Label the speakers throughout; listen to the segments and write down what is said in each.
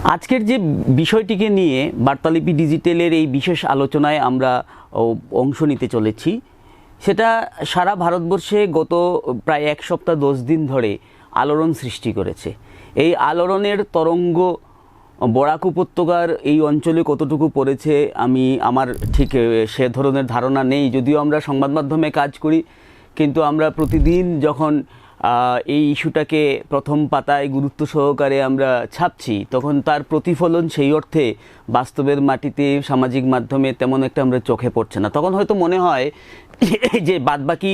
Speaker 1: আজকের যে বিষয়টিকে নিয়ে বার্তালিপি ডিজিটালের এই বিশেষ আলোচনায় আমরা অংশ নিতে চলেছি, সেটা সারা ভারতবর্ষে গত প্রায় এক সপ্তাহ 10 দিন ধরে আলোড়ন সৃষ্টি করেছে। এই আলোড়নের তরঙ্গ বরাক উপত্যকার এই অঞ্চলে কতটুকু পড়েছে আমার ঠিক সে ধরনের ধারণা নেই, যদিও আমরা সংবাদ মাধ্যমে কাজ করি, কিন্তু আমরা প্রতিদিন যখন এই ইস্যুটাকে প্রথম পাতায় গুরুত্ব সহকারে আমরা ছাপছি, তখন তার প্রতিফলন সেই অর্থে বাস্তবের মাটিতে সামাজিক মাধ্যমে তেমন একটা আমরা চোখে পড়ছে না। তখন হয়তো মনে হয় যে বাদবাকি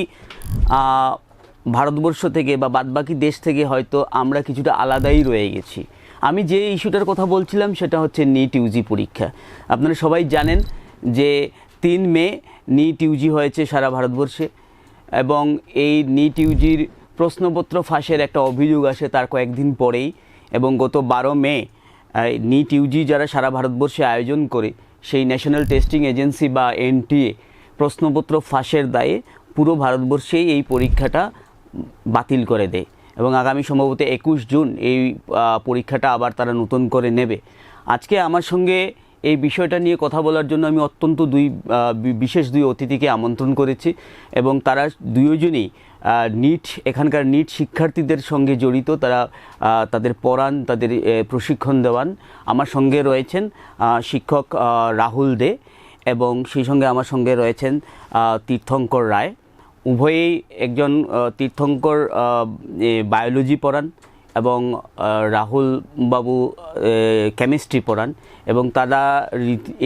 Speaker 1: ভারতবর্ষ থেকে বা বাদবাকি দেশ থেকে হয়তো আমরা কিছুটা আলাদাই রয়ে গেছি। আমি যে ইস্যুটার কথা বলছিলাম সেটা হচ্ছে নিট ইউজি পরীক্ষা। আপনারা সবাই জানেন যে 3 মে নিট ইউজি হয়েছে সারা ভারতবর্ষে, এবং এই নিট ইউজির প্রশ্নপত্র ফাঁসের একটা অভিযোগ আসে তার কয়েকদিন পরেই, এবং গত 12 মে নিট ইউজি যারা সারা ভারতবর্ষে আয়োজন করে সেই ন্যাশনাল টেস্টিং এজেন্সি বা এনটিএ প্রশ্নপত্র ফাঁসের দায়ে পুরো ভারতবর্ষেই এই পরীক্ষাটা বাতিল করে দেয়, এবং আগামী সম্ভবত 21 জুন এই পরীক্ষাটা আবার তারা নতুন করে নেবে। আজকে আমার সঙ্গে এই বিষয়টা নিয়ে কথা বলার জন্য আমি অত্যন্ত বিশেষ দুই অতিথিকে আমন্ত্রণ করেছি, এবং তারা দুজনই এখানকার নিট শিক্ষার্থীদের সঙ্গে জড়িত। তারা তাদের পড়ান, তাদের প্রশিক্ষণ দেওয়ান। আমার সঙ্গে রয়েছেন শিক্ষক রাহুল দে, এবং সেই সঙ্গে আমার সঙ্গে রয়েছেন তীর্থঙ্কর রায়। উভয়েই একজন তীর্থঙ্কর বায়োলজি পড়ান এবং রাহুল বাবু কেমিস্ট্রি পড়ান, এবং তারা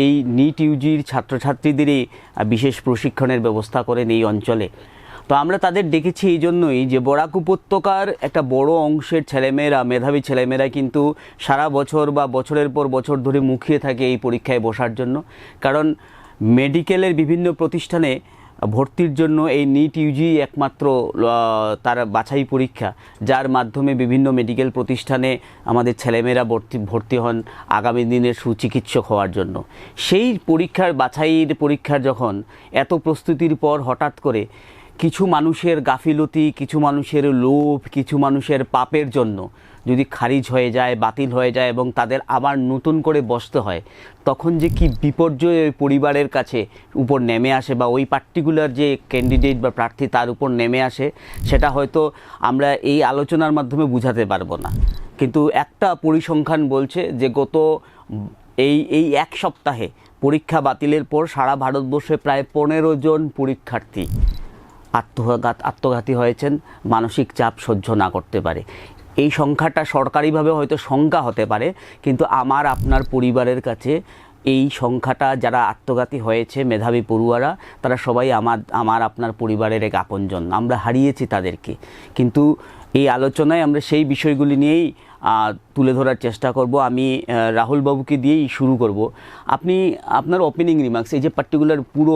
Speaker 1: এই নিট ইউজির ছাত্রছাত্রীদেরই বিশেষ প্রশিক্ষণের ব্যবস্থা করেন এই অঞ্চলে। তো আমরা তাদের ডেকেছি এই জন্যই যে বরাক উপত্যকার একটা বড় অংশের ছেলেমেয়েরা, মেধাবী ছেলেমেয়েরা কিন্তু সারা বছর বা বছরের পর বছর ধরে মুখিয়ে থাকে এই পরীক্ষায় বসার জন্য। কারণ মেডিকেলের বিভিন্ন প্রতিষ্ঠানে ভর্তির জন্য এই নিট ইউজি একমাত্র তার বাছাই পরীক্ষা, যার মাধ্যমে বিভিন্ন মেডিকেল প্রতিষ্ঠানে আমাদের ছেলেমেয়েরা ভর্তি হন আগামী দিনের সুচিকিৎসক হওয়ার জন্য। সেই বাছাইয়ের পরীক্ষার যখন এত প্রস্তুতির পর হঠাৎ করে কিছু মানুষের গাফিলতি, কিছু মানুষের লোভ, কিছু মানুষের পাপের জন্য যদি খারিজ হয়ে যায়, বাতিল হয়ে যায়, এবং তাদের আবার নতুন করে বসতে হয়, তখন যে কি বিপর্যয় ওই পরিবারের কাছে উপর নেমে আসে, বা ওই পার্টিকুলার যে ক্যান্ডিডেট বা প্রার্থী তার উপর নেমে আসে, সেটা হয়তো আমরা এই আলোচনার মাধ্যমে বুঝাতে পারবো না। কিন্তু একটা পরিসংখ্যান বলছে যে গত এই এক সপ্তাহে পরীক্ষা বাতিলের পর সারা ভারতবর্ষে প্রায় 15 জন পরীক্ষার্থী আত্মঘাতী হয়েছেন, মানসিক চাপ সহ্য না করতে পারে। এই সংখ্যাটা সরকারিভাবে হয়তো সংখ্যা হতে পারে, কিন্তু আপনার পরিবারের কাছে এই সংখ্যাটা যারা আত্মঘাতী হয়েছে মেধাবী পড়ুয়ারা, তারা সবাই আপনার পরিবারের এক আপনজন। আমরা হারিয়েছি তাদেরকে। কিন্তু এই আলোচনায় আমরা সেই বিষয়গুলি নিয়েই তুলে ধরার চেষ্টা করব। আমি রাহুল বাবুকে দিয়েই শুরু করব। আপনি আপনার ওপেনিং রিমার্কস, এই যে পার্টিকুলার পুরো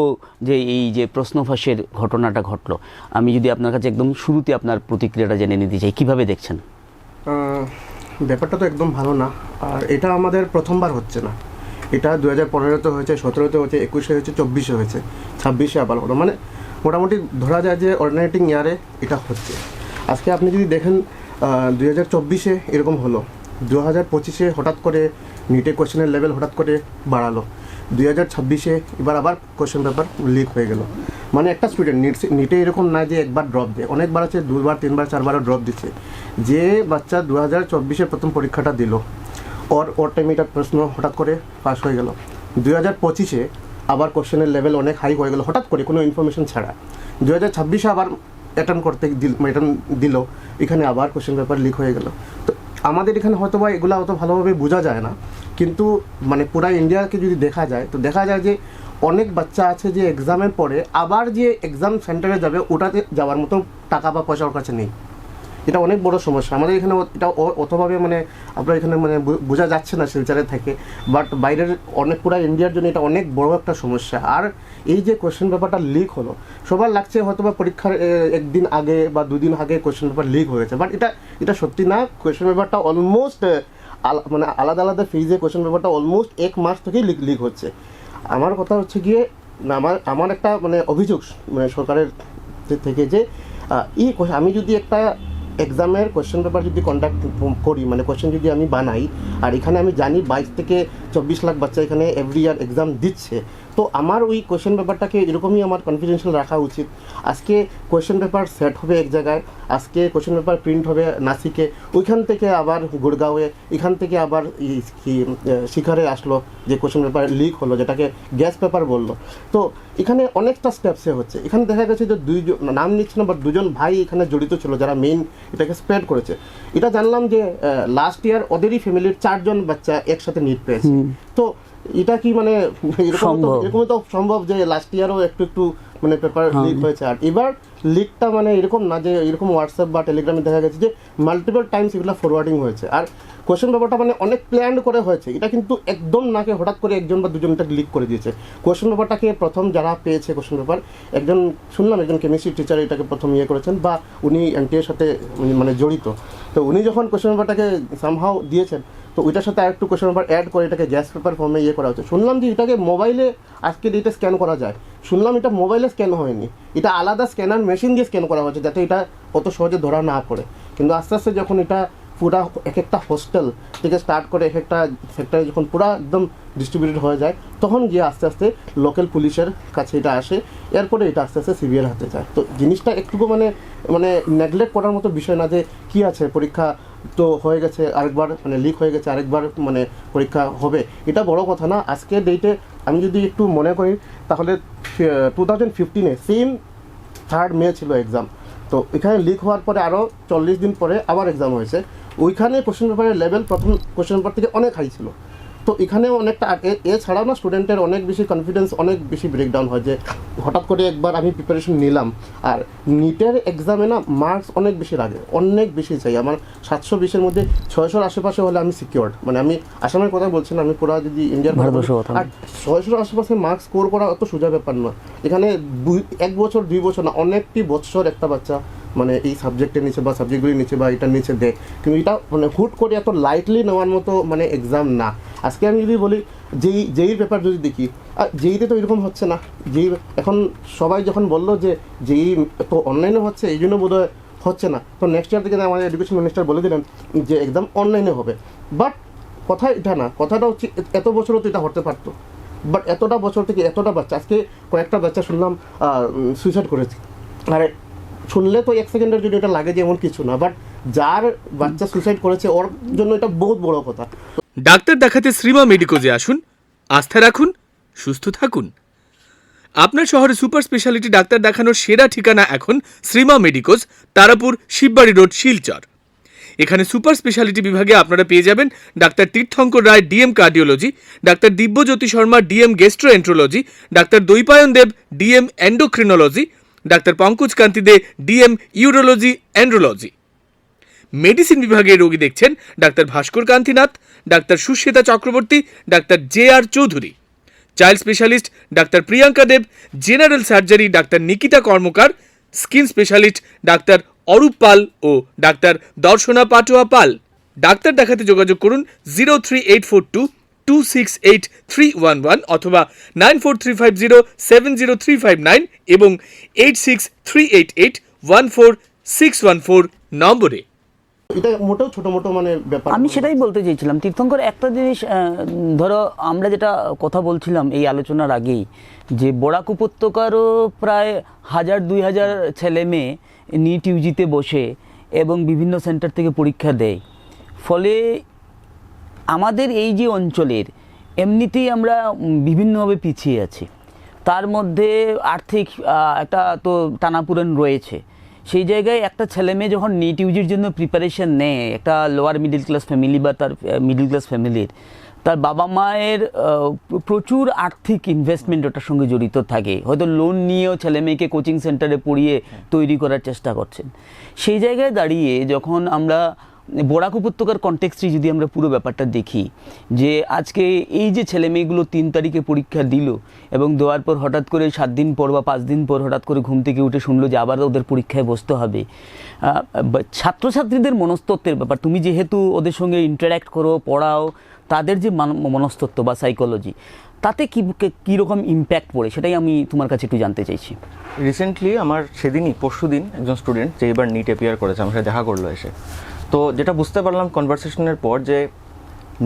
Speaker 1: এই যে প্রশ্ন ফাঁসের ঘটনাটা ঘটলো, আমি যদি আপনার কাছে একদম শুরুতে আপনার প্রতিক্রিয়াটা জেনে নিতে চাই, কীভাবে দেখছেন?
Speaker 2: ব্যাপারটা তো একদম ভালো না, আর এটা আমাদের প্রথমবার হচ্ছে না। এটা 2015-তে হয়েছে, 17-তে হয়েছে, 21-এ হয়েছে, 24-এ হয়েছে, 26-এ আবার হলো। মানে মোটামুটি ধরা যায় যে অল্টারনেটিং ইয়ারে এটা হচ্ছে। আজকে আপনি যদি দেখেন 2024-এ এরকম হলো, 2025-এ হঠাৎ করে নিটে কোয়েশ্চেনের লেভেল হঠাৎ করে বাড়ালো, 2026-এ এবার আবার কোয়েশ্চেন পেপার লিক হয়ে গেল। মানে একটা স্টুডেন্ট নিটে এরকম না যে একবার ড্রপ দেয়, অনেকবার আছে, 2বার 3বার 4বারও ড্রপ দিচ্ছে। যে বাচ্চা 2024-এ প্রথম পরীক্ষাটা দিল, ওর টাইমে এটা প্রশ্ন হঠাৎ করে পাস হয়ে গেল। 2025-এ আবার কোয়েশ্চেনের লেভেল অনেক হাই হয়ে গেল হঠাৎ করে, কোনো ইনফরমেশন ছাড়া। 2026-এ আবার অ্যাটেম্প দিল, এখানে আবার কোয়েশ্চেন পেপার লিক হয়ে গেল। তো আমাদের এখানে হয়তো বা এগুলো অত ভালোভাবে বোঝা যায় না, কিন্তু মানে পুরা ইন্ডিয়াকে যদি দেখা যায় তো দেখা যায় যে অনেক বাচ্চা আছে যে এক্সামের পরে আবার যে এক্সাম সেন্টারে যাবে, ওটাতে যাওয়ার মতো টাকা বা পয়সা ওর কাছে নেই। এটা অনেক বড় সমস্যা আমাদের এখানে। এটা অতভাবে মানে আপনার এখানে মানে বোঝা যাচ্ছে না শিলচরে থাকে, বাট বাইরের পুরা ইন্ডিয়ার জন্য এটা অনেক বড় একটা সমস্যা। আর এই যে কোয়েশ্চেন পেপারটা লিক হলো, সবার লাগছে হয়তো বা পরীক্ষার একদিন আগে বা 2 দিন আগে কোয়েশ্চেন পেপার লিক হয়েছে, বাট এটা সত্যি না। কোয়েশ্চেন পেপারটা অলমোস্ট মানে আলাদা আলাদা ফেজে কোয়েশ্চেন পেপারটা অলমোস্ট 1 মাস থেকেই লিক হচ্ছে। আমার কথা হচ্ছে গিয়ে আমার একটা মানে অভিযোগ মানে সরকারের থেকে যে আমি যদি একটা এক্সামের কোয়েশ্চেন পেপার যদি কন্ডাক্ট করি, মানে কোয়েশ্চেন যদি আমি বানাই, আর এখানে আমি জানি 22 থেকে 24 লাখ বাচ্চা এখানে এভরি ইয়ার এক্সাম দিচ্ছে, তো আমার ওই কোয়েশ্চেন পেপারটাকে এরকমই আমার কনফিডেন্সিয়াল রাখা উচিত। আজকে কোয়েশ্চেন পেপার সেট হবে এক জায়গায়, আজকে কোয়েশ্চেন পেপার প্রিন্ট হবে নাসিকে, ওইখান থেকে আবার গুড়গাঁওয়ে, এখান থেকে আবার শিখারে আসলো যে কোয়েশ্চেন পেপার লিক হলো, যেটাকে গ্যাস পেপার বললো। তো এখানে অনেকটা স্টেপসে হচ্ছে। এখানে দেখা গেছে যে দুইজন, নাম নিচ্ছে না, বাট দুজন ভাই এখানে জড়িত ছিল যারা মেইন এটাকে স্প্রেড করেছে। এটা জানলাম যে লাস্ট ইয়ার ওদেরই ফ্যামিলির 4 জন বাচ্চা একসাথে নিট পেয়েছে। তো এটা কি মানে এরকম তো সম্ভব যে লাস্ট ইয়ারও একটু মানে পেপার লিক হয়েছে, আর এবার লিকটা মানে এরকম না যে এরকম হোয়াটসঅ্যাপ বা টেলিগ্রামে দেখা গেছে যে মাল্টিপল টাইমস এগুলো ফরওয়ার্ডিং হয়েছে, আর কোয়েশ্চেন পেপারটা মানে অনেক প্ল্যান করে হয়েছে। এটা কিন্তু একদম নাকে হঠাৎ করে একজন বা দুজন এটা লিক করে দিয়েছে। কোয়েশ্চেন পেপারটাকে প্রথম যারা পেয়েছে কোয়েশ্চেন পেপার, একজন শুনলাম একজন কেমিস্ট্রি টিচার এটাকে প্রথম করেছেন, বা উনি এনটিএর সাথে মানে জড়িত। তো উনি যখন কোয়েশ্চেন পেপারটাকে সামহাও দিয়েছেন, তো ওইটার সাথে আরেকটু কোয়েশ্চেন পেপার অ্যাড করে এটাকে গ্যাস পেপার ফর্মে করা হচ্ছে। শুনলাম যে এটাকে মোবাইলে আজকে এটা স্ক্যান করা যায়, শুনলাম এটা মোবাইলে স্ক্যান হয়নি, এটা আলাদা স্ক্যানার মেশিন দিয়ে স্ক্যান করা হচ্ছে যাতে এটা অত সহজে ধরা না পড়ে। কিন্তু আস্তে আস্তে যখন এটা পুরা এক একটা হোস্টেল থেকে স্টার্ট করে এক একটা সেক্টরে যখন পুরা একদম ডিস্ট্রিবিউটেড হয়ে যায়, তখন গিয়ে আস্তে আস্তে লোকাল পুলিশের কাছে এটা আসে, এরপরে এটা আস্তে আস্তে সিবিআর হাতে যায়। তো জিনিসটা একটুকু মানে নেগলেক্ট করার মতো বিষয় না যে কি আছে, পরীক্ষা তো হয়ে গেছে, আরেকবার মানে লিক হয়ে গেছে, আরেকবার মানে পরীক্ষা হবে, এটা বড় কথা না। আজকের ডেটে আমি যদি একটু মনে করি তাহলে 2015-এ সেম 3rd মে ছিল এক্সাম। তো এখানে লিক হওয়ার পরে আরও 40 দিন পরে আবার এক্সাম হয়েছে। ওইখানে কোশ্চেন পেপারের লেভেল প্রথম কোশ্চেন পেপার থেকে অনেক হাই ছিল। তো এখানেও অনেকটা, এছাড়াও না স্টুডেন্টের অনেক বেশি কনফিডেন্স অনেক বেশি ব্রেকডাউন হয় যে হঠাৎ করে একবার আমি প্রিপারেশন নিলাম, আর নিটের এক্সামে না মার্কস অনেক বেশি লাগে, অনেক বেশি চাই। আমার 720-এর মধ্যে 600-র আশেপাশে হলে আমি সিকিউরড, মানে আমি আসামের কথা বলছি না, আমি পুরো যদি ইন্ডিয়ার আর 600-র আশেপাশে মার্কস স্কোর করা অত সোজা ব্যাপার না। এখানে 1 বছর 2 বছর না, অনেকটি বছর একটা বাচ্চা মানে এই সাবজেক্টের নিচে বা সাবজেক্টগুলির নিচে বা এটার নিচে দেয়, কিন্তু এটা মানে হুট করে এত লাইটলি নেওয়ার মতো মানে এক্সাম না। আজকে আমি যদি বলি যেই পেপার যদি দেখি, আর যেইতে তো এরকম হচ্ছে না। যেই এখন সবাই যখন বললো যে যেই তো অনলাইনে হচ্ছে, এই জন্য বোধহয় হচ্ছে না, তো নেক্সট ইয়ার থেকে আমাদের এডুকেশন মিনিস্টার বলে দিলেন যে এক্সাম অনলাইনে হবে। বাট কথা এটা না, কথাটা হচ্ছে এত বছরও তো এটা হতে পারতো, বাট এতটা বছর থেকে এতটা বাচ্চা, আজকে কয়েকটা বাচ্চা শুনলাম সুইসাইড করেছে। আরে শুনলে তো 1 সেকেন্ডের জন্য এটা লাগে যে এমন কিছু না, বাট যার বাচ্চা সুইসাইড করেছে ওর জন্য এটা বহুত বড় কথা।
Speaker 3: ডাক্তার দেখাতে শ্রীমা মেডিকোজে আসুন, আস্থা রাখুন, সুস্থ থাকুন। আপনার শহরে সুপার স্পেশালিটি ডাক্তার দেখানোর সেরা ঠিকানা এখন শ্রীমা মেডিকোজ, তারাপুর, শিববাড়ি রোড, শিলচর। এখানে সুপার স্পেশালিটি বিভাগে আপনারা পেয়ে যাবেন ডাক্তার তীর্থঙ্কর রায় ডিএম কার্ডিওলজি, ডাক্তার দিব্যজ্যোতি শর্মা ডিএম গেস্ট্রোএন্ট্রোলজি, ডাক্তার দৈপায়ন দেব ডিএম এন্ডোক্রিনোলজি, ডাক্তার Pankaj Kanti Dey DM urology andrology. Medicine বিভাগে রোগী দেখছেন ডাক্তার ভাস্কর কান্তিনাথ, ডাক্তার সুশ্বেতা চক্রবর্তী, ডাক্তার JR চৌধুরী। চাইল্ড স্পেশালিস্ট ডাক্তার প্রিয়াঙ্কা দেব, জেনারেল সার্জারি ডাক্তার নিকিতা কর্মকার, স্কিন স্পেশালিস্ট ডাক্তার অরূপ পাল ও ডাক্তার দর্শনা পাটোয়া পাল। ডাক্তার দেখাতে যোগাযোগ করুন 03842268311 অথবা 9435070359 এবং 8638814614 নম্বরে।
Speaker 2: এটা মোটেও ছোট মোটো মানে ব্যাপার।
Speaker 1: আমি সেটাই বলতে চেয়েছিলাম তীর্থঙ্কর, একটা জিনিস ধরো আমরা যেটা কথা বলছিলাম এই আলোচনার আগেই, যে বরাক উপত্যকারও প্রায় 1000-2000 ছেলে মেয়ে নিট ইউজিতে বসে এবং বিভিন্ন সেন্টার থেকে পরীক্ষা দেয়। ফলে আমাদের এই যে অঞ্চলের এমনিতেই আমরা বিভিন্নভাবে পিছিয়ে আছি, তার মধ্যে আর্থিক একটা তো টানাপোড়েন রয়েছে। সেই জায়গায় একটা ছেলে মেয়ে যখন নিট ইউজির জন্য প্রিপারেশন নেয়, একটা লোয়ার মিডিল ক্লাস ফ্যামিলি বা তার মিডিল ক্লাস ফ্যামিলির, তার বাবা মায়ের প্রচুর আর্থিক ইনভেস্টমেন্ট ওটার সঙ্গে জড়িত থাকে, হয়তো লোন নিয়েও ছেলে মেয়েকে কোচিং সেন্টারে পড়িয়ে তৈরি করার চেষ্টা করছেন। সেই জায়গায় দাঁড়িয়ে যখন আমরা বরাক উপত্যকার কনটেক্সটে যদি আমরা পুরো ব্যাপারটা দেখি, যে আজকে এই যে ছেলে মেয়েগুলো 3 তারিখে পরীক্ষা দিল এবং দেওয়ার পর হঠাৎ করে 7 দিন পর বা 5 দিন পর হঠাৎ করে ঘুম থেকে উঠে শুনলো যে আবার ওদের পরীক্ষায় বসতে হবে, ছাত্রছাত্রীদের মনস্তত্ত্বের ব্যাপার, তুমি যেহেতু ওদের সঙ্গে ইন্টারঅ্যাক্ট করো, পড়াও, তাদের যে মনস্তত্ত্ব বা সাইকোলজি, তাতে কীরকম ইম্প্যাক্ট পড়ে সেটাই আমি তোমার কাছে একটু জানতে চাইছি।
Speaker 4: রিসেন্টলি আমার পরশু দিন একজন স্টুডেন্ট যে এবার নিট অ্যাপিয়ার করেছে আমার সাথে দেখা করলো এসে, তো যেটা বুঝতে পারলাম কনভারসেশনের পর যে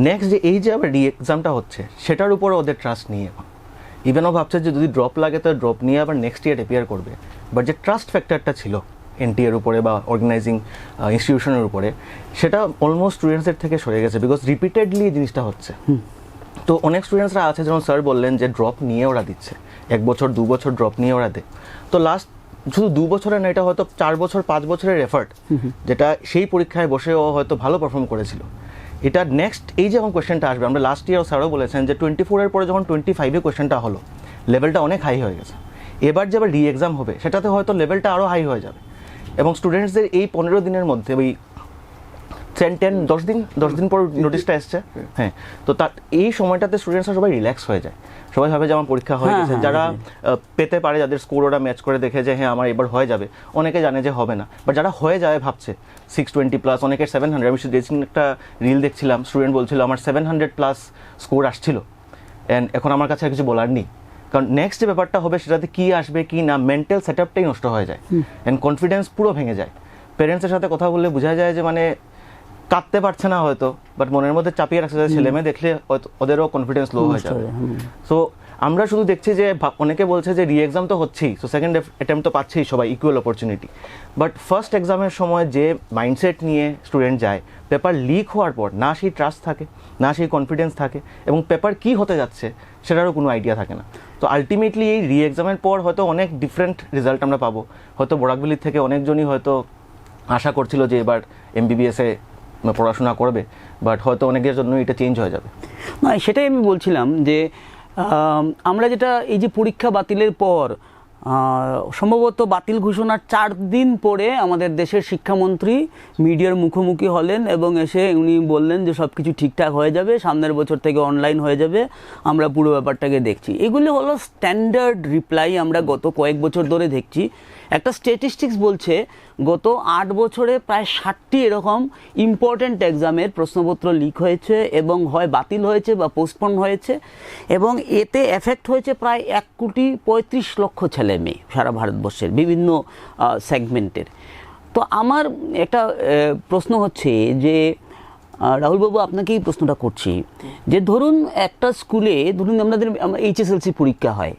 Speaker 4: নেক্সট যে এই যে আবার এক্সামটা হচ্ছে সেটার উপরে ওদের ট্রাস্ট নিয়ে এখন ইভেনও ভাবছে যে যদি ড্রপ লাগে তো ড্রপ নিয়ে আবার নেক্সট ইয়ার অ্যাপিয়ার করবে, বাট যে ট্রাস্ট ফ্যাক্টরটা ছিল এনটিএর উপরে বা অর্গানাইজিং ইনস্টিটিউশনের উপরে, সেটা অলমোস্ট স্টুডেন্টসের থেকে সরে গেছে, বিকজ রিপিটেডলি এই জিনিসটা হচ্ছে। তো অনেক স্টুডেন্টসরা আছে, যেমন স্যার বললেন যে ড্রপ নিয়ে ওরা দিচ্ছে, 1 বছর 2 বছর ড্রপ নিয়ে ওরা দেয়, তো লাস্ট শুধু 2 বছরের না, এটা হয়তো 4 বছর 5 বছরের এফার্ট, যেটা সেই পরীক্ষায় বসে ও হয়তো ভালো পারফর্ম করেছিল। এটা নেক্সট এই যখন কোয়েশ্চেনটা আসবে, আমরা লাস্ট ইয়ার স্যারও বলেছেন যে 24-এর পরে যখন 25-এ কোয়েশ্চেনটা হলো, লেভেলটা অনেক হাই হয়ে গেছে, এবার যে আবার রি এক্সাম হবে সেটাতে হয়তো লেভেলটা আরও হাই হয়ে যাবে, এবং স্টুডেন্টসদের এই 15 দিনের মধ্যে ওই 10 দিন পর নোটিশটা এসছে, হ্যাঁ, তো তার এই সময়টাতে স্টুডেন্টসরা সবাই রিল্যাক্স হয়ে যায়, সবাই ভাবে যে আমার পরীক্ষা হয়ে গেছে, যারা পেতে পারে, যাদের স্কোর ওরা ম্যাচ করে দেখে যে হ্যাঁ আমার এবার হয়ে যাবে, অনেকে জানে যে হবে না, বাট যারা হয়ে যায় ভাবছে 620+, অনেকের 700, আমি একটা রিল দেখছিলাম, স্টুডেন্ট বলছিল আমার 700+ স্কোর আসছিল, অ্যান্ড এখন আমার কাছে আর কিছু বলার নেই, কারণ নেক্সট যে ব্যাপারটা হবে সেটাতে কী আসবে কি না, মেন্টাল সেট আপটাই নষ্ট হয়ে যায়, অ্যান্ড কনফিডেন্স পুরো ভেঙে যায়। প্যারেন্টসের সাথে কথা বললে বোঝা যায় যে মানে কাঁদতে পারছে না হয়তো, বাট মনের মধ্যে চাপিয়ে রাখছে, ছেলে মেয়ে দেখলে ওদেরও কনফিডেন্স লো হয়ে যাবে। সো আমরা শুধু দেখছি যে অনেকে বলছে যে রি এক্সাম তো হচ্ছেই, সো সেকেন্ড অ্যাটেম্প্ট তো পাচ্ছেই সবাই, ইকুয়াল অপরচুনিটি, বাট ফার্স্ট এক্সামের সময় যে মাইন্ডসেট নিয়ে স্টুডেন্ট যায়, পেপার লিক হওয়ার পর না সেই ট্রাস্ট থাকে, না সেই কনফিডেন্স থাকে, এবং পেপার কী হতে যাচ্ছে সেটারও কোনো আইডিয়া থাকে না। তো আলটিমেটলি এই রি এক্সামের পর হয়তো অনেক ডিফারেন্ট রেজাল্ট আমরা পাবো, হয়তো বরাকভ্যালির থেকে অনেকজনই হয়তো আশা করছিল যে এবার MBBS-এ পড়াশোনা করবে, বাট হয়তো অনেকের জন্য এটা চেঞ্জ হয়ে যাবে।
Speaker 1: না, সেটাই আমি বলছিলাম যে আমরা যেটা এই যে পরীক্ষা বাতিলের পর সম্ভবত বাতিল ঘোষণার 4 দিন পরে আমাদের দেশের শিক্ষামন্ত্রী মিডিয়ার মুখোমুখি হলেন এবং এসে উনি বললেন যে সব কিছু ঠিকঠাক হয়ে যাবে, সামনের বছর থেকে অনলাইন হয়ে যাবে, আমরা পুরো ব্যাপারটাকে দেখছি। এগুলি হলো স্ট্যান্ডার্ড রিপ্লাই আমরা গত কয়েক বছর ধরে দেখছি। একটা স্ট্যাটিস্টিক্স বলছে গত 8 বছরে প্রায় 60টি এরকম ইম্পর্ট্যান্ট এক্সামের প্রশ্নপত্র লিক হয়েছে এবং হয় বাতিল হয়েছে বা পোস্টপোন হয়েছে, এবং এতে এফেক্ট হয়েছে প্রায় 1,35,00,000 ছেলে মেয়ে সারা ভারতবর্ষের বিভিন্ন সেগমেন্টের। তো আমার একটা প্রশ্ন হচ্ছে যে রাহুলবাবু, আপনাকে এই প্রশ্নটা করছি যে ধরুন একটা স্কুলে ধরুন আমাদের HSLC পরীক্ষা হয়,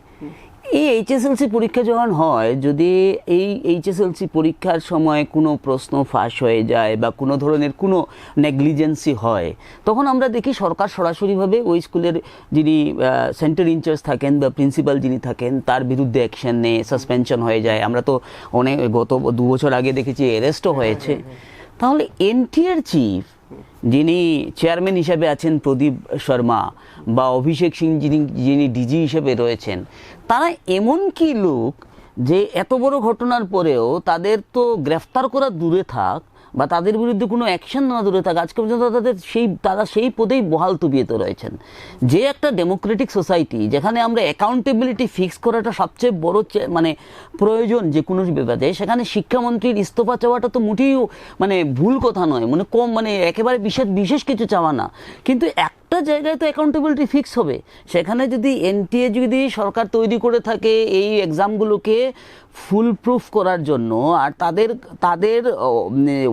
Speaker 1: এই HSLC পরীক্ষা যখন হয়, যদি এই HSLC পরীক্ষার সময় কোনো প্রশ্ন ফাঁস হয়ে যায় বা কোনো ধরনের কোনো নেগলিজেন্সি হয়, তখন আমরা দেখি সরকার সরাসরিভাবে ওই স্কুলের যিনি সেন্টার ইনচার্জ থাকেন বা প্রিন্সিপাল যিনি থাকেন তার বিরুদ্ধে অ্যাকশন নেয়, সাসপেনশন হয়ে যায়। আমরা তো গত 2 বছর আগে দেখেছি অ্যারেস্টও হয়েছে। তাহলে NTAর চিফ যিনি চেয়ারম্যান হিসেবে আছেন প্রদীপ শর্মা, বা অভিষেক সিং যিনি DG হিসেবে রয়েছেন, তারা এমন কি লোক যে এত বড় ঘটনার পরেও তাদের তো গ্রেফতার করা দূরে থাক বা তাদের বিরুদ্ধে কোনো অ্যাকশন নেওয়া দূরে থাক, আজকে পর্যন্ত তারা সেই পদেই বহাল তবিয়তে রয়েছেন। যে একটা ডেমোক্রেটিক সোসাইটি যেখানে আমরা অ্যাকাউন্টেবিলিটি ফিক্স করাটা সবচেয়ে বড় মানে প্রয়োজন যে কোনো ব্যাপারে, সেখানে শিক্ষামন্ত্রীর ইস্তফা চাওয়াটা তো মোটেই মানে ভুল কথা নয়, মানে একেবারে বিশেষ কিছু চাওয়া না, কিন্তু একটা জায়গায় তো অ্যাকাউন্টেবিলিটি ফিক্স হবে। সেখানে যদি NTA যদি সরকার তৈরি করে থাকে এই এক্সামগুলোকে ফুল প্রুফ করার জন্য, আর তাদের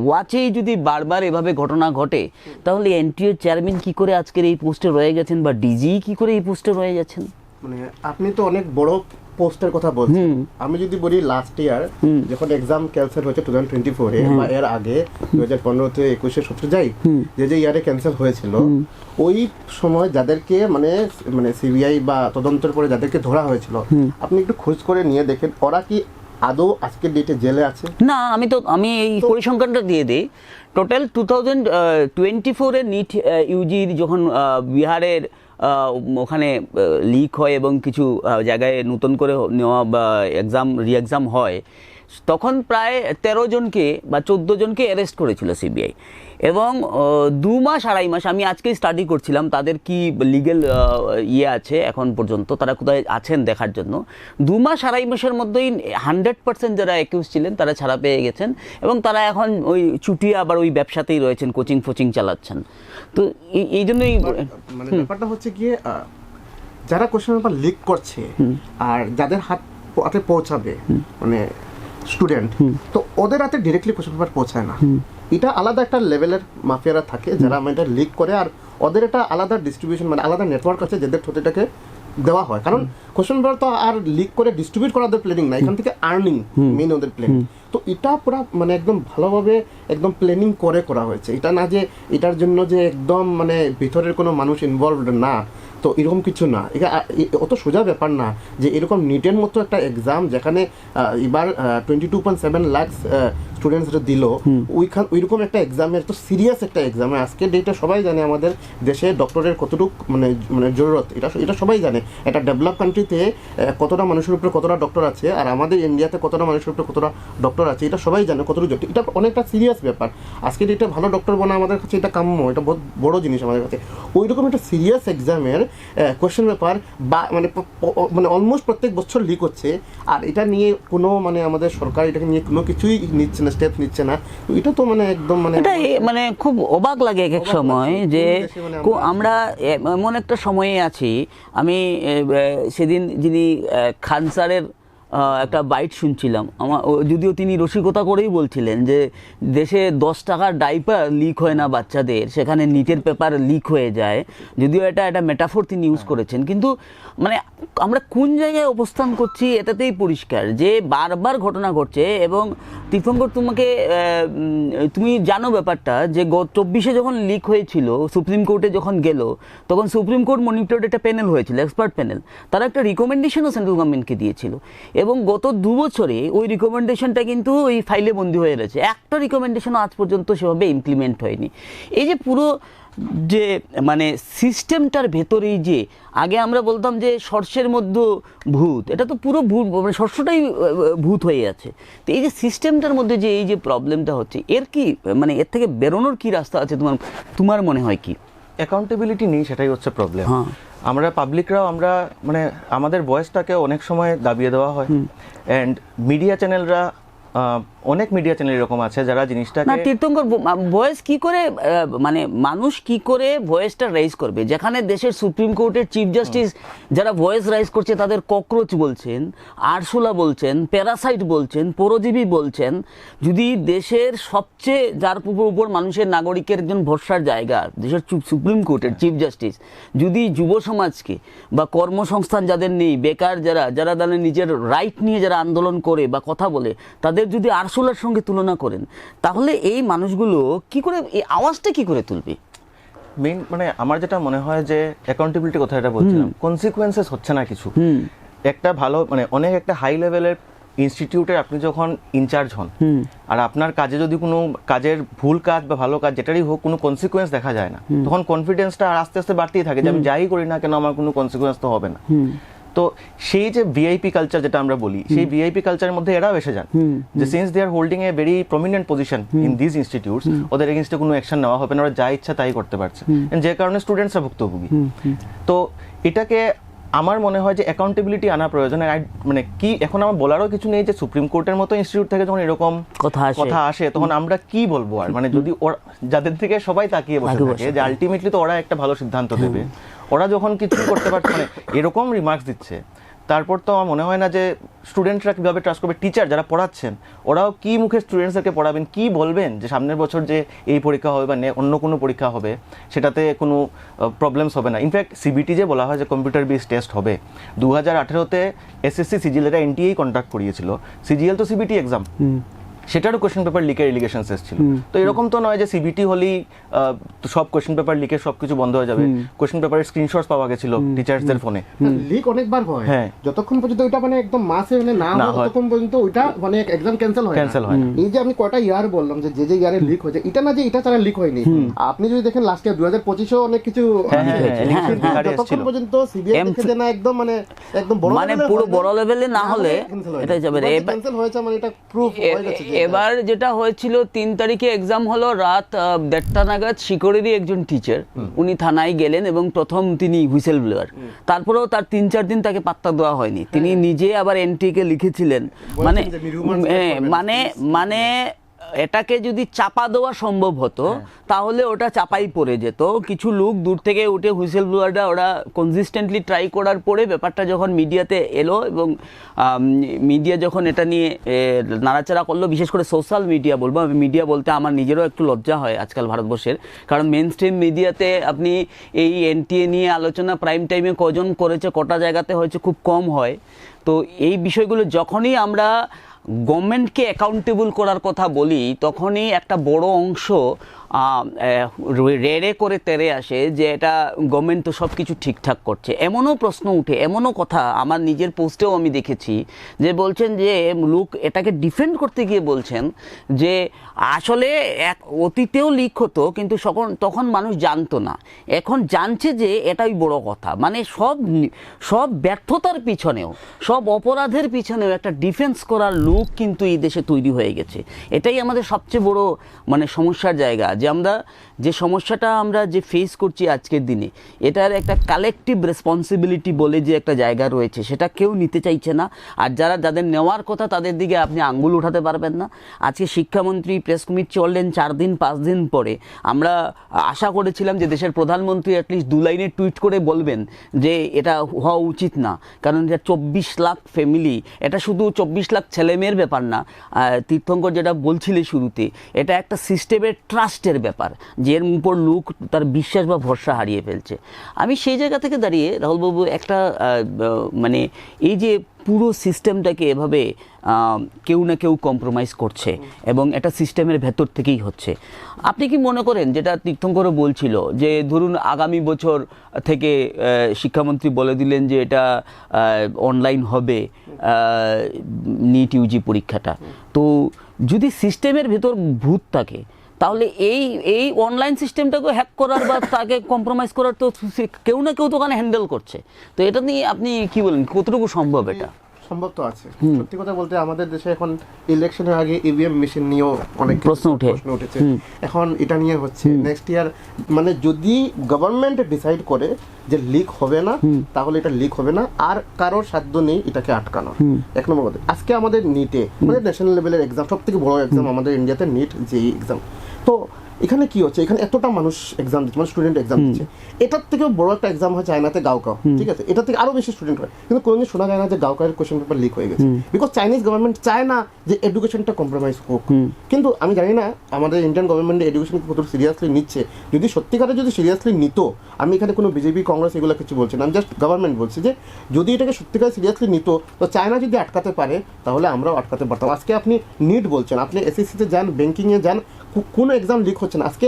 Speaker 1: ওয়াচেই যদি বারবার এভাবে ঘটনা ঘটে, তাহলে NTA চেয়ারম্যান কি করে আজকের এই পোস্টে রয়ে গেছেন বা DG কি করে এই পোস্টে রয়ে গেছেন?
Speaker 2: মানে আপনি তো অনেক বড় পোস্টের কথা বলছেন। আমি যদি বলি লাস্ট ইয়ার যখন এক্সাম ক্যান্সেল হয়েছে 2024-এ বা এর আগে 2015-তে 21-এ সবচেয়ে যাই যে ইয়ারে ক্যান্সেল হয়েছিল, ওই সময় যাদেরকে মানে CBI বা তদন্তের পরে যাদেরকে ধরা হয়েছিল, আপনি একটু খোঁজ করে নিয়ে দেখেন ওরা কি আদৌ আজকের ডেটে জেলে আছে?
Speaker 1: না, আমি এই পরিসংখ্যানটা দিয়ে দিই। টোটাল 2024-এর নিট ইউজির যখন বিহারের ওখানে লিক হয় এবং কিছু জায়গায় নতুন করে নেওয়া বা রি এক্সাম হয়, তখন প্রায় 13 জনকে বা 14 জনকে অ্যারেস্ট করেছিল সিবিআই, এবং 2 মাস 2.5 মাস, আমি আজকেই স্টাডি করছিলাম তাদের কি লিগেল ইয়ে আছে এখন পর্যন্ত, তারা কোথায় আছেন দেখার জন্য। 2 মাস 2.5 মাসের মধ্যেই 100% যারা অ্যাকিউজ ছিলেন তারা ছাড়া পেয়ে গেছেন, এবং তারা এখন ওই চুটিয়ে আবার ওই ব্যবসাতেই রয়েছেন, কোচিং ফোচিং চালাচ্ছেন। তো এই জন্যই
Speaker 2: মানে ব্যাপারটা হচ্ছে গিয়ে যারা কোশ্চেন পেপার লিক করছে আর যাদের হাতে পৌঁছাবে মানে স্টুডেন্ট, তো ওদের হাতে ডিরেক্টলি কোশ্চেন পেপার পৌঁছায় না। এটা আলাদা একটা লেভেলের মাফিয়ারা থাকে যারা এটা লিক করে, আর ওদের একটা আলাদা ডিস্ট্রিবিউশন মানে আলাদা নেটওয়ার্ক আছে যাদের থ্রুতে এটাকে দেওয়া হয়। কারণ কোশ্চেন পেপার তো আর লিক করে ডিস্ট্রিবিউট করা ওদের প্ল্যানিং না, এখান থেকে আর্নিং মেইন ওদের প্ল্যানিং। তো এটা পুরো মানে একদম ভালোভাবে একদম প্ল্যানিং করে করা হয়েছে। এটা না যে এটার জন্য যে একদম মানে ভিতরের কোনো মানুষ ইনভলভড না, তো এরকম কিছু না। এটা অত সোজা ব্যাপার না যে এরকম নিটের মতো একটা এক্সাম যেখানে এবার 22.7 লাখ স্টুডেন্টসরা দিল, ওইরকম একটা এক্সামের তো সিরিয়াস একটা এক্সামে আজকের ডেটে সবাই জানে আমাদের দেশে ডক্টরের কতটুকু মানে জরুরত, এটা সবাই জানে। একটা ডেভেলপ কান্ট্রিতে কতটা মানুষের উপরে কতটা ডক্টর আছে, আর আমাদের ইন্ডিয়াতে কতটা মানুষের উপরে কতটা ডক্টর আছে, এটা সবাই জানে কতটুকু জটিল। এটা অনেকটা সিরিয়াস ব্যাপার। আজকে ডেটে ভালো ডক্টর বানা আমাদের কাছে এটা কাম্য, এটা বহুত বড় জিনিস আমাদের কাছে। ওইরকম একটা সিরিয়াস এক্সামের কোয়েশ্চেন পেপার বা মানে অলমোস্ট প্রত্যেক বছর লিক হচ্ছে, আর এটা নিয়ে কোনো মানে আমাদের সরকার এটাকে নিয়ে কোনো কিছুই নিচ্ছে না, স্টেপ নিচ্ছে না। তো এটা তো মানে একদম
Speaker 1: এটা মানে খুব অবাক লাগে এক সময় যে আমরা এমন একটা সময়ে আছি। আমি সেদিন যিনি খান স্যারের একটা বাইট শুনছিলাম, যদিও তিনি রসিকতা করেই বলছিলেন যে দেশে 10 টাকার ডাইপার লিক হয় না বাচ্চাদের, সেখানে নিটের পেপার লিক হয়ে যায়। যদিও এটা একটা মেটাফোর তিনি ইউজ করেছেন, কিন্তু মানে আমরা কোন জায়গায় অবস্থান করছি এটাতেই পরিষ্কার যে বারবার ঘটনা ঘটছে। এবং তীর্থঙ্কর তুমি জানো ব্যাপারটা যে 24-এ যখন লিক হয়েছিল, সুপ্রিম কোর্টে যখন গেল, তখন সুপ্রিম কোর্ট মনিটর্ড একটা প্যানেল হয়েছিল, এক্সপার্ট প্যানেল। তারা একটা রিকমেন্ডেশনও সেন্ট্রাল গভর্নমেন্টকে দিয়েছিল, এবং গত 2 বছরে ওই রিকমেন্ডেশনটা কিন্তু ওই ফাইলে বন্দী হয়ে রয়েছে। একটা রিকমেন্ডেশনও আজ পর্যন্ত সেভাবে ইমপ্লিমেন্ট হয়নি। এই যে পুরো যে মানে সিস্টেমটার ভেতরেই যে আগে আমরা বলতাম যে সর্ষের মধ্যে ভূত, এটা তো পুরো ভূত, মানে সর্ষটাই ভূত হয়ে আছে। তো এই যে সিস্টেমটার মধ্যে যে এই যে প্রবলেমটা হচ্ছে, এর কি মানে এর থেকে বেরোনোর কি রাস্তা আছে তোমার মনে হয় কি?
Speaker 4: অ্যাকাউন্টেবিলিটি নেই, সেটাই হচ্ছে প্রবলেম। আমরা পাবলিকরাও আমরা মানে আমাদের ভয়েসটাকে অনেক সময় দাবিয়ে দেওয়া হয়, অ্যান্ড মিডিয়া চ্যানেলরা অনেক মিডিয়া চ্যানেল এরকম আছে যারা জিনিসটাকে
Speaker 1: না তীর্থঙ্কর ভয়েস কি করে মানে মানুষ কি করে ভয়েসটা রাইজ করবে, যেখানে দেশের সুপ্রিম কোর্টের চিফ জাস্টিস যারা ভয়েস রাইজ করছে তাদের ককরোচ বলছেন, আরশোলা বলছেন, প্যারাসাইট বলছেন, পরজীবী বলছেন। যদি দেশের সবচেয়ে যার উপর মানুষের নাগরিকের একজন ভরসার জায়গা দেশের সুপ্রিম কোর্টের চিফ জাস্টিস, যদি যুব সমাজকে বা কর্মসংস্থান যাদের নেই, বেকার যারা তাদের নিজের রাইট নিয়ে যারা আন্দোলন করে বা কথা বলে, তাদের যদি আরশোলার সঙ্গে তুলনা করেন, তাহলে এই মানুষগুলো কি করে এই আওয়াজটা কি করে তুলবে?
Speaker 4: মেইন মানে আমার যেটা মনে হয় যে অ্যাকাউন্টেবিলিটি কথা এটা বলছিলাম, কনসিকুয়েন্সেস হচ্ছে না কিছু। একটা ভালো মানে অনেক একটা হাই লেভেলের ইনস্টিটিউটের আপনি যখন ইনচার্জ হন, আর আপনার কাজে যদি কোনো কাজের ভুল কাজ বা ভালো কাজ যেটারই হোক কোনো কনসিকুয়েন্স দেখা যায় না, তখন কনফিডেন্সটা আর আস্তে আস্তে বাড়তেই থাকে যে আমি যাই করি না কেন আমার কোনো কনসিকুয়েন্স তো হবে না। তো সেই যে ভিআইপি কালচার যেটা আমরা বলি, সেই ভিআইপি কালচারের মধ্যে এরাও এসে যান যে since they are holding a very prominent position in this institutes, ওদের এগেইনস্টে কোনো অ্যাকশন নেওয়া হবে না, ওরা যা ইচ্ছা তাই করতে পারছে, যে কারণে স্টুডেন্টসরা ভুক্তভোগী। তো এটাকে আমার মনে হয় যে অ্যাকাউন্টেবিলিটি আনা প্রয়োজন। মানে কি এখন আমার বলারও কিছু নেই যে সুপ্রিম কোর্টের মতো ইনস্টিটিউট থেকে যখন এরকম কথা আসে তখন আমরা কি বলবো আর, মানে যদি ওরা যাদের থেকে সবাই তাকিয়ে বসে থাকে যে আলটিমেটলি তো ওরা একটা ভালো সিদ্ধান্ত দেবে, ওরা যখন কিছু করতে পারছে মানে এরকম রিমার্কস দিচ্ছে, তারপর তো আমার মনে হয় না যে স্টুডেন্টরা কীভাবে ট্রাস্ট করবে। টিচার যারা পড়াচ্ছেন ওরাও কি মুখে স্টুডেন্টসদেরকে পড়াবেন, কি বলবেন যে সামনের বছর যে এই পরীক্ষা হবে বা অন্য কোনো পরীক্ষা হবে সেটাতে কোনো প্রবলেমস হবে না। ইনফ্যাক্ট সিবিটি যে বলা হয় যে কম্পিউটার বেস টেস্ট হবে, 2018-তে এসএসসি সিজিএল এটা এনটিএই কন্ডাক্ট করিয়েছিল, সিজিএল তো সিবিটি এক্সাম, সেটারও কোয়েশ্চেন পেপার লিকের এলিগেশনস এসেছিল। তো এরকম তো নয় যে সিবিটি হলেই তো সব কোয়েশ্চেন পেপার লিকের সবকিছু বন্ধ হয়ে যাবে। কোয়েশ্চেন পেপারের স্ক্রিনশটস পাওয়া গেছিল টিচার্সদের ফোনে।
Speaker 2: লিক অনেকবার হয়,
Speaker 4: হ্যাঁ।
Speaker 2: যতক্ষণ পর্যন্ত ওটা মানে একদম মাসে মানে না হয় ততক্ষণ পর্যন্ত ওইটা মানে এক্সাম ক্যান্সেল হয় না। এই যে আমি কয়টা ইয়ার বললাম যে যে ইয়ারে লিক হয়েছে, এটা না যে এটা ছাড়া লিক হয়নি। আপনি যদি দেখেন লাস্ট ইয়ার 2025 অনেক কিছু যতক্ষণ পর্যন্ত সিবিআই দেখে না একদম মানে একদম বড়
Speaker 1: মানে পুরো বড় লেভেলে না হলে এটা যাবে।
Speaker 2: ক্যান্সেল হয়েছে মানে এটা প্রুফ হয়ে গেছে।
Speaker 1: এবার যেটা হয়েছিল 3 তারিখে এক্সাম হলো রাত 1:30 নাগাদ, শিকরেরই একজন টিচার উনি থানায় গেলেন এবং প্রথম তিনি হুইসেল ব্লোয়ার। তারপরেও তার 3-4 দিন তাকে পাত্তা দেওয়া হয়নি। তিনি নিজে আবার এনটিকে লিখেছিলেন, মানে মানে এটাকে যদি চাপা দেওয়া সম্ভব হতো তাহলে ওটা চাপাই পড়ে যেত। কিছু লোক দূর থেকে উঠে হুইসেল ব্লোয়ারটা ওরা কনসিস্টেন্টলি ট্রাই করার পরে ব্যাপারটা যখন মিডিয়াতে এলো এবং মিডিয়া যখন এটা নিয়ে নাড়াচাড়া করলো, বিশেষ করে সোশ্যাল মিডিয়া বলবো, আমি মিডিয়া বলতে আমার নিজেরও একটু লজ্জা হয় আজকাল ভারতবর্ষের, কারণ মেন স্ট্রিম মিডিয়াতে আপনি এই এনটিএ নিয়ে আলোচনা প্রাইম টাইমে কজন করেছে, কটা জায়গাতে হয়েছে, খুব কম হয়। তো এই বিষয়গুলো যখনই আমরা গভর্নমেন্টকে অ্যাকাউন্টেবল করার কথা বলি তখনই একটা বড় অংশ রেড়ে করে তেরে আসে যে এটা গভর্নমেন্ট তো সব কিছু ঠিকঠাক করছে। এমনও প্রশ্ন উঠে, এমনও কথা আমার নিজের পোস্টেও আমি দেখেছি যে বলছেন যে লোক এটাকে ডিফেন্ড করতে গিয়ে বলছেন যে আসলে অতীতেও লিক হতো কিন্তু তখন মানুষ জানতো না, এখন জানছে যে এটাই বড় কথা। মানে সব ব্যর্থতার পিছনেও, সব অপরাধের পিছনেও একটা ডিফেন্স করার লোক কিন্তু এই দেশে তৈরি হয়ে গেছে। এটাই আমাদের সবচেয়ে বড় মানে সমস্যার জায়গা, যে আমরা যে সমস্যাটা আমরা যে ফেস করছি আজকের দিনে, এটার একটা কালেকটিভ রেসপন্সিবিলিটি বলে যে একটা জায়গা রয়েছে সেটা কেউ নিতে চাইছে না। আর যাদের নেওয়ার কথা তাদের দিকে আপনি আঙ্গুল উঠাতে পারবেন না। আজকে শিক্ষামন্ত্রী প্রেস মিট চললেন 4 দিন 5 দিন পরে, আমরা আশা করেছিলাম যে দেশের প্রধানমন্ত্রী অ্যাটলিস্ট 2 লাইনে টুইট করে বলবেন যে এটা হওয়া উচিত না, কারণ এটা 24 লাখ ফ্যামিলি, এটা শুধু 24 লাখ ছেলেমেয়ের ব্যাপার না। তীর্থঙ্কর যেটা বলছিলে শুরুতে, এটা একটা সিস্টেমের ট্রাস্টের ব্যাপার, যে এর উপর লোক তার বিশ্বাস বা ভরসা হারিয়ে ফেলছে। আমি সেই জায়গা থেকে দাঁড়িয়ে রাহুলবাবু একটা মানে এই যে পুরো সিস্টেমটাকে এভাবে কেউ না কেউ কম্প্রোমাইজ করছে এবং এটা সিস্টেমের ভেতর থেকেই হচ্ছে, আপনি কি মনে করেন যেটা তীর্থঙ্করও বলছিল যে ধরুন আগামী বছর থেকে শিক্ষামন্ত্রী বলে দিলেন যে এটা অনলাইন হবে নিট ইউজি পরীক্ষাটা, তো যদি সিস্টেমের ভেতর ভূত থাকে তাহলে এই অনলাইন সিস্টেমটাকে হ্যাক করার বা তাকে কম্প্রোমাইজ করার তো কেউ না কেউ তো ওখানে হ্যান্ডেল করছে। তো এটা নিয়ে আপনি কি বলেন, কতটুকু সম্ভব? এটা
Speaker 2: সম্ভব তো আছে। সত্যি কথা বলতে আমাদের দেশে এখন ইলেকশনের আগে ইভিএম মেশিন নিয়েও অনেক
Speaker 1: প্রশ্ন
Speaker 2: উঠেছে, এখন এটা নিয়ে হচ্ছে নেক্সট ইয়ার। মানে যদি গভর্নমেন্ট ডিসাইড করে যে লিক হবে না তাহলে এটা লিক হবে না, আর কারোর সাধ্য নেই এটাকে আটকানো। 1 নম্বর কথা, আজকে আমাদের নিটে মানে ন্যাশনাল লেভেলের এক্সাম, সব থেকে বড় এক্সাম আমাদের ইন্ডিয়াতে নিট জেই এক্সাম। তো এখানে কি হচ্ছে, এখানে এতটা মানুষ এক্সাম দিচ্ছে, মানে স্টুডেন্ট এক্সাম দিচ্ছে। এটার থেকেও বড় একটা এক্সাম হয় চায়নাতে গাওকাও, ঠিক আছে, এটা থেকে আরো বেশি স্টুডেন্ট হয়, কিন্তু কোনোদিন শোনা যায় না যে গাওকার কোশ্চেন পেপার লিক হয়ে গেছে, বিকজ চাইনিজ গভর্নমেন্ট চায় না যে এডুকেশনটা কম্প্রোমাইজ হোক। কিন্তু আমি জানি না আমাদের ইন্ডিয়ান গভর্নমেন্ট এডুকেশন কত সিরিয়াসলি নিচ্ছে। যদি সত্যিকারে যদি সিরিয়াসলি নিত, আমি এখানে কোনো বিজেপি কংগ্রেস এগুলো কিছু বলছি না, আমি জাস্ট গভর্নমেন্ট বলছি যে যদি এটাকে সত্যিকারে সিরিয়াসলি নিত তো চায়না যদি আটকাতে পারে তাহলে আমরাও আটকাতে পারতাম। আজকে আপনি নিট বলছেন, আপনি এসএসসিতে যান, ব্যাংকিংয়ে যান, কোনো এক্সাম লিক হচ্ছে না। আজকে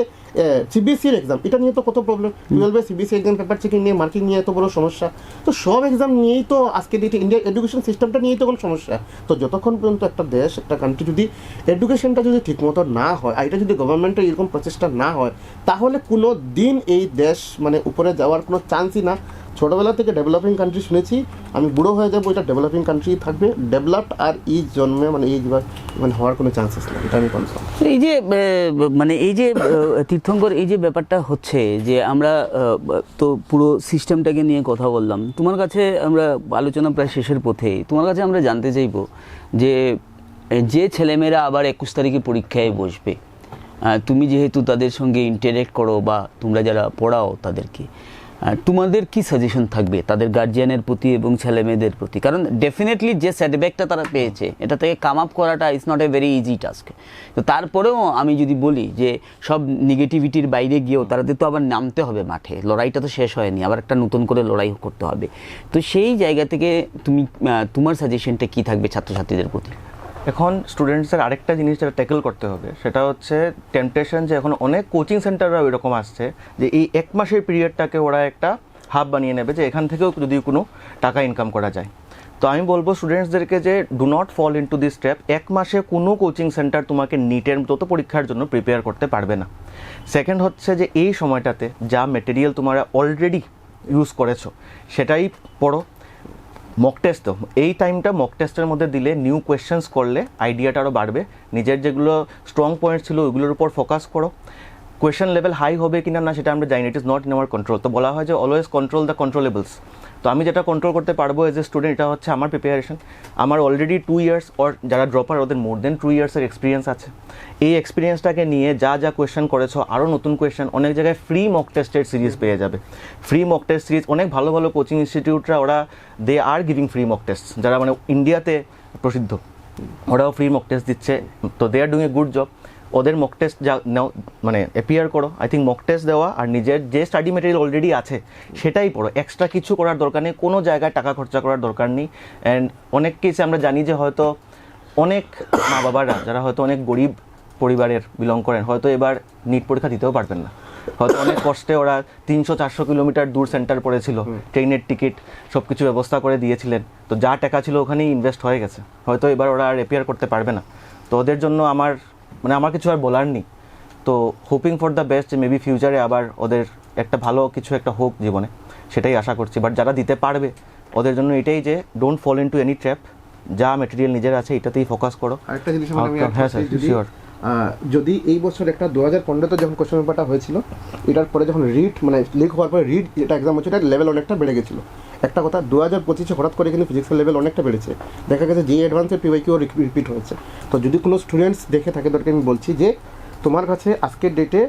Speaker 2: সিবিএসসির এক্সাম, এটা নিয়ে তো কত problem, 12 CBSE exam paper checking নিয়ে, মার্কিং নিয়ে এত বড় সমস্যা। তো সব এক্সাম নিয়েই তো আজকে ইন্ডিয়ার এডুকেশন সিস্টেমটা নিয়েই তো কোনো সমস্যা। তো যতক্ষণ পর্যন্ত একটা দেশ, একটা কান্ট্রি যদি এডুকেশনটা যদি ঠিকমতো না হয়, আর এটা যদি গভর্নমেন্টের এরকম প্রচেষ্টা না হয়, তাহলে কোনো দিন এই দেশ মানে উপরে যাওয়ার কোনো চান্সই না। ছোটোবেলা থেকে ডেভেলপিং কান্ট্রি শুনেছি, আমি বুড়ো হয়ে যাবো এটা ডেভেলপিং কান্ট্রি থাকবে, ডেভেলপড আর এই জন্মে মানে এই মানে হওয়ার কোনো চান্সেস নেই, এটা আমি কনফার্ম।
Speaker 1: এই যে মানে এই যে তীর্থঙ্কর এই যে ব্যাপারটা হচ্ছে যে আমরা তো পুরো সিস্টেমটাকে নিয়ে কথা বললাম, তোমার কাছে আমরা আলোচনা প্রায় শেষের পথে, তোমার কাছে আমরা জানতে চাইবো যে ছেলেমেয়েরা আবার 21 তারিখে পরীক্ষায় বসবে, তুমি যেহেতু তাদের সঙ্গে ইন্টারেক্ট করো বা তোমরা যারা পড়াও তাদেরকে, তোমাদের কি সাজেশন থাকবে তাদের গার্জিয়ানের প্রতি এবং ছেলে মেয়েদের প্রতি? কারণ ডেফিনেটলি যে সেটব্যাকটা তারা পেয়েছে এটা থেকে কাম আপ করাটা is not a very easy task. তো তারপরেও আমি যদি বলি যে সব নেগেটিভিটির বাইরে গিয়েও তাদের তো আবার নামতে হবে মাঠে, লড়াইটা তো শেষ হয়নি, আবার একটা নতুন করে লড়াই করতে হবে। তো সেই জায়গা থেকে তোমার সাজেশনটা কি থাকবে ছাত্রছাত্রীদের প্রতি?
Speaker 4: এখন স্টুডেন্টসের আরেকটা জিনিস যেটা ট্যাকেল করতে হবে সেটা হচ্ছে টেম্পটেশন, যে এখন অনেক কোচিং সেন্টাররাও এরকম আসছে যে এই 1 মাসের পিরিয়ডটাকে ওরা একটা হাব বানিয়ে নেবে, যে এখান থেকেও যদি কোনো টাকা ইনকাম করা যায়। তো আমি বলবো স্টুডেন্টসদেরকে যে do not fall into this trap. 1 মাসে কোনো কোচিং সেন্টার তোমাকে নিটের মতো পরীক্ষার জন্য প্রিপেয়ার করতে পারবে না। সেকেন্ড হচ্ছে যে এই সময়টাতে যা মেটেরিয়াল তোমরা অলরেডি ইউজ করেছো সেটাই পড়ো। মক টেস্ট, তো এই টাইমটা মক টেস্টের মধ্যে দিলে নিউ কোয়েশ্চেন্স করলে আইডিয়াটা আরও বাড়বে। নিজের যেগুলো স্ট্রং পয়েন্ট ছিল ওইগুলোর উপর ফোকাস করো। কোয়েশ্চেন লেভেল হাই হবে কিনা না সেটা আমরা জানি, it is not in our control. তো বলা হয় যে অলওয়েজ কন্ট্রোল দ্য কন্ট্রোলেবলস। তো আমি যেটা কন্ট্রোল করতে পারবো এজ এ স্টুডেন্ট, এটা হচ্ছে আমার প্রিপারেশন। আমার অলরেডি 2 ইয়ার্স, ওর যারা ড্রপার ওদের মোর দেন 2 ইয়ার্সের এক্সপিরিয়েন্স আছে। এই এক্সপিরিয়েন্সটাকে নিয়ে যা যা কোয়েশ্চেন করেছো, আরও নতুন কোয়েশ্চেন, অনেক জায়গায় ফ্রি মক টেস্টের সিরিজ পেয়ে যাবে। ফ্রি মক টেস্ট সিরিজ অনেক ভালো ভালো কোচিং ইনস্টিটিউটরা ওরা they are giving free mock test, যারা মানে ইন্ডিয়াতে প্রসিদ্ধ, ওরাও ফ্রি মক টেস্ট দিচ্ছে। তো they are doing a good job. ওদের মক টেস্ট যা নাও মানে অ্যাপিয়ার করো। আই থিঙ্ক মক টেস্ট দেওয়া আর নিজের যে স্টাডি মেটেরিয়াল অলরেডি আছে সেটাই পড়ো। এক্সট্রা কিছু করার দরকার নেই, কোনো জায়গায় টাকা খরচা করার দরকার নেই। অ্যান্ড অনেক কেসে আমরা জানি যে হয়তো অনেক মা বাবারা যারা হয়তো অনেক গরিব পরিবারের বিলং করেন হয়তো এবার নিট পরীক্ষা দিতেও পারবেন না। হয়তো অনেক কষ্টে ওরা 300-400 কিলোমিটার দূর সেন্টার পড়েছিল, ট্রেনের টিকিট সব কিছু ব্যবস্থা করে দিয়েছিলেন, তো যা টাকা ছিল ওখানেই ইনভেস্ট হয়ে গেছে, হয়তো এবার ওরা আর অ্যাপিয়ার করতে পারবে না। তো ওদের জন্য আমার কিছু আর বলার নেই। তো হোপিং ফর দ্য বেস্ট, যে মেবি ফিউচারে আবার ওদের একটা ভালো কিছু একটা হোক জীবনে, সেটাই আশা করছি। বাট যারা দিতে পারবে ওদের জন্য এটাই যে don't fall into any trap, যা মেটেরিয়াল নিজের আছে এটাতেই ফোকাস করো।
Speaker 2: আরেকটা জিনিস আমি
Speaker 4: হ্যাঁ স্যার, শিওর।
Speaker 2: যদি এই বছর একটা 2015-তে যখন কোশ্চেন পেপারটা হয়েছিল, এটার পরে যখন রিড মানে লিক হওয়ার পরে রিড যেটা এক্সাম হচ্ছে এটা লেভেল অনেকটা বেড়ে গেছিলো। একটা কথা 2025-এ হঠাৎ করে কিন্তু ফিজিক্সের লেভেল অনেকটা বেড়েছে, দেখা গেছে যে অ্যাডভান্সের পিওয়াইকিউ রিপিট হয়েছে। তো যদি কোনো স্টুডেন্টস দেখে থাকে তাদেরকে আমি বলছি যে তোমার কাছে আজকের ডেটে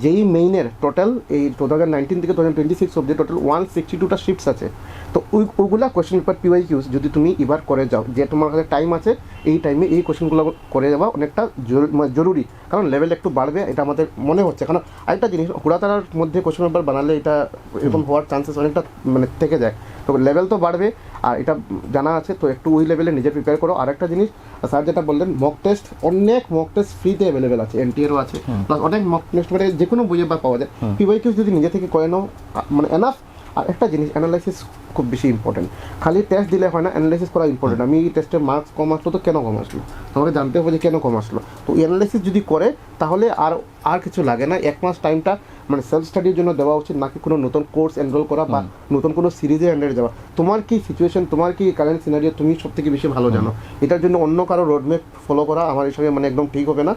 Speaker 2: যেই মেইনের টোটাল এই 2019 থেকে 2026 অবধি টোটাল 162টা শিফটস আছে। তো ওইগুলা কোয়েশ্চেন পেপার পিওয়াইকিউস যদি তুমি এবার করে যাও, যে তোমার কাছে টাইম আছে এই টাইমে এই কোয়েশ্চেনগুলো করে যাওয়া অনেকটা জরুরি, কারণ লেভেল একটু বাড়বে এটা আমাদের মনে হচ্ছে। কারণ আরেকটা জিনিস, হুড়াতাড়ার মধ্যে কোয়েশ্চেন পেপার বানালে এটা এরকম হওয়ার চান্সেস অনেকটা মানে থেকে যায়। তো লেভেল তো বাড়বে আর এটা জানা আছে, তো একটু ওই লেভেলে নিজে প্রিপেয়ার করো। আরেকটা জিনিস স্যার যেটা বললেন, মক টেস্ট, অনেক মক টেস্ট ফ্রিতে অ্যাভেলেবেল আছে, এনটিএরও আছে, প্লাস অনেক মক টেস্ট মানে যে কোনো বইয়ে বা পাওয়া যায়। পিওয়াইকিউস যদি নিজে থেকে করে নাও মানে এনাফ। আর একটা জিনিস, অ্যানালাইসিস খুব বেশি ইম্পর্টেন্ট। খালি টেস্ট দিলে হয় না, অ্যানালাইসিস করা ইম্পর্টেন্ট। আমি এই টেস্টের মার্কস কম আসলো তো কেন কম আসলো, তোমাকে জানতে হবে যে কেন কম আসলো। তো অ্যানালাইসিস যদি করে তাহলে আর কিছু লাগে না। 1 মাস টাইমটা মানে সেলফ স্টাডির জন্য দেওয়া উচিত, নাকি কোনো নতুন কোর্স এনরোল করা বা নতুন কোনো সিরিজে এন্ডারে যাওয়া। তোমার কি সিচুয়েশন, তোমার কি কারেন্ট সিনারিও তুমি সব থেকে বেশি ভালো জানো। এটার জন্য অন্য কারো রোডম্যাপ ফলো করা আমার হিসাবে মানে একদম ঠিক হবে না।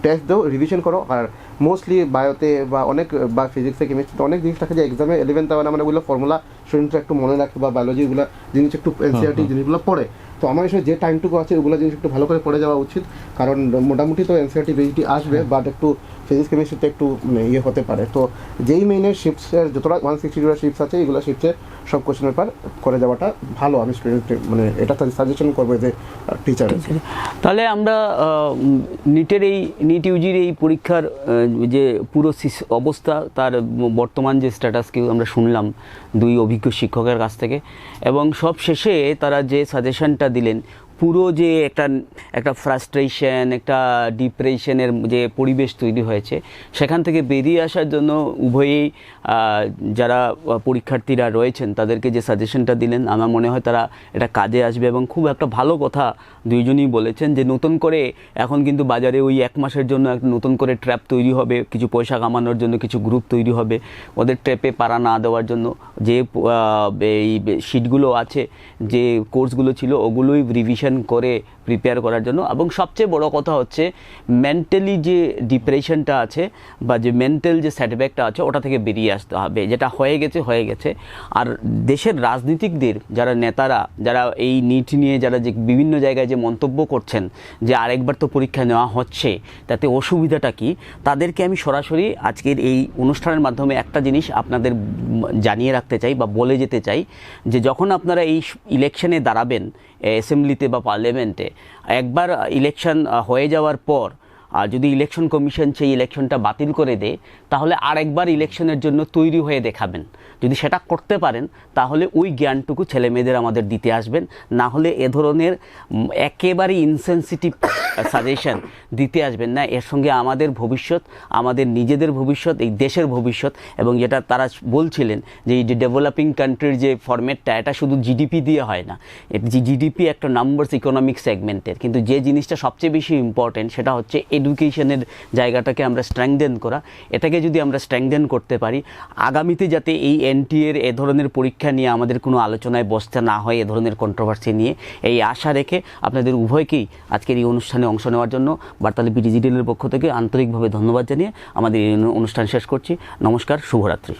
Speaker 2: টেস্ট দাও, রিভিশন করো। আর মোস্টলি বায়োতে বা অনেক বা ফিজিক্সে কেমিস্ট্রিতে অনেক জিনিস থাকে যে এক্সামে 11th আওয়ার মানে ওগুলো ফর্মুলা স্টুডেন্টরা একটু মনে রাখে বা বায়োলজিগুলো জিনিস একটু এনসিআরটি জিনিসগুলো পড়ে। তো আমার হিসেবে যে টাইমটুকু আছে ওগুলো জিনিস একটু ভালো করে পড়ে যাওয়া উচিত, কারণ মোটামুটি তো এনসিআরটি বেজিটি আসবে, বাট একটু ফিজিক্স কেমিস্ট্রিতে একটু মানে ইয়ে হতে পারে। তো যেই মেইনের শিফটসের যতটা 162টা শিফটস আছে এগুলো শিফটসে সব কোশ্চেন পেপার করে যাওয়াটা ভালো। আমি স্টুডেন্ট মানে এটা সাজেশন করবো যে টিচার।
Speaker 1: তাহলে আমরা নিটের এই নিট ইউজির এই পরীক্ষার যে পুরো অবস্থা, তার বর্তমান যে স্ট্যাটাসকেও আমরা শুনলাম 2 অভিজ্ঞ শিক্ষকের কাছ থেকে, এবং সব শেষে তারা যে সাজেশনটা দিলেন, পুরো যে একটা ফ্রাস্ট্রেশন, একটা ডিপ্রেশনের যে পরিবেশ তৈরি হয়েছে, সেখান থেকে বেরিয়ে আসার জন্য উভয়েই যারা পরীক্ষার্থীরা রয়েছেন তাদেরকে যে সাজেশনটা দিলেন, আমার মনে হয় তারা এটা কাজে আসবে। এবং খুব একটা ভালো কথা দুইজনই বলেছেন যে নতুন করে এখন কিন্তু বাজারে ওই 1 মাসের জন্য একটা নতুন করে ট্র্যাপ তৈরি হবে, কিছু পয়সা কামানোর জন্য কিছু গ্রুপ তৈরি হবে, ওদের ট্র্যাপে পাড়া না দেওয়ার জন্য যে এই শিটগুলো আছে, যে কোর্সগুলো ছিল ওগুলোই রিভিশন করে প্রিপেয়ার করার জন্য। এবং সবচেয়ে বড় কথা হচ্ছে মেন্টালি যে ডিপ্রেশনটা আছে বা যে মেন্টাল যে সেটব্যাকটা আছে ওটা থেকে বেরিয়ে আসতে হবে। যেটা হয়ে গেছে। আর দেশের রাজনীতিকদের যারা নেতারা, যারা এই নিট নিয়ে যারা যে বিভিন্ন জায়গায় যে মন্তব্য করছেন যে আরেকবার তো পরীক্ষা নেওয়া হচ্ছে, তাতে অসুবিধাটা কি, তাদেরকে আমি সরাসরি আজকের এই অনুষ্ঠানের মাধ্যমে একটা জিনিস আপনাদের জানিয়ে রাখতে চাই বা বলে যেতে চাই, যে যখন আপনারা এই ইলেকশনে দাঁড়াবেন অ্যাসেম্বলিতে বা পার্লামেন্টে, একবার ইলেকশন হয়ে যাওয়ার পর আর যদি ইলেকশন কমিশন সেই ইলেকশনটা বাতিল করে দেয় তাহলে আরেকবার ইলেকশনের জন্য তৈরি হয়ে দেখাবেন। যদি সেটা করতে পারেন তাহলে ওই জ্ঞানটুকু ছেলেমেয়েদের আমাদের দিতে আসবেন, না হলে এ ধরনের একেবারে ইনসেনসিটিভ সাজেশন দিতে আসবেন না। এর সঙ্গে আমাদের ভবিষ্যৎ, আমাদের নিজেদের ভবিষ্যৎ, এই দেশের ভবিষ্যৎ, এবং যেটা তারা বলছিলেন যে এই যে ডেভেলপিং কান্ট্রির যে ফরম্যাটটা, এটা শুধু জিডিপি দিয়ে হয় না। জিডিপি একটা নাম্বারস ইকোনমিক সেগমেন্টের, কিন্তু যে জিনিসটা সবচেয়ে বেশি ইম্পর্টেন্ট সেটা হচ্ছে এডুকেশনের জায়গাটাকে আমরা স্ট্রেংথেন করা। এটাকে যদি আমরা স্ট্রেংথেন করতে পারি, আগামীতে যাতে এই এনটিএর এ ধরনের পরীক্ষা নিয়ে আমাদের কোনো আলোচনায় বসতে না হয়, এ ধরনের কন্ট্রোভার্সি নিয়ে, এই আশা রেখে আপনাদের উভয়কেই আজকের এই অনুষ্ঠানে অংশ নেওয়ার জন্য বার্তালিপি ডিজিটালের পক্ষ থেকে আন্তরিকভাবে ধন্যবাদ জানিয়ে আমাদের এই অনুষ্ঠান শেষ করছি। নমস্কার, শুভরাত্রি।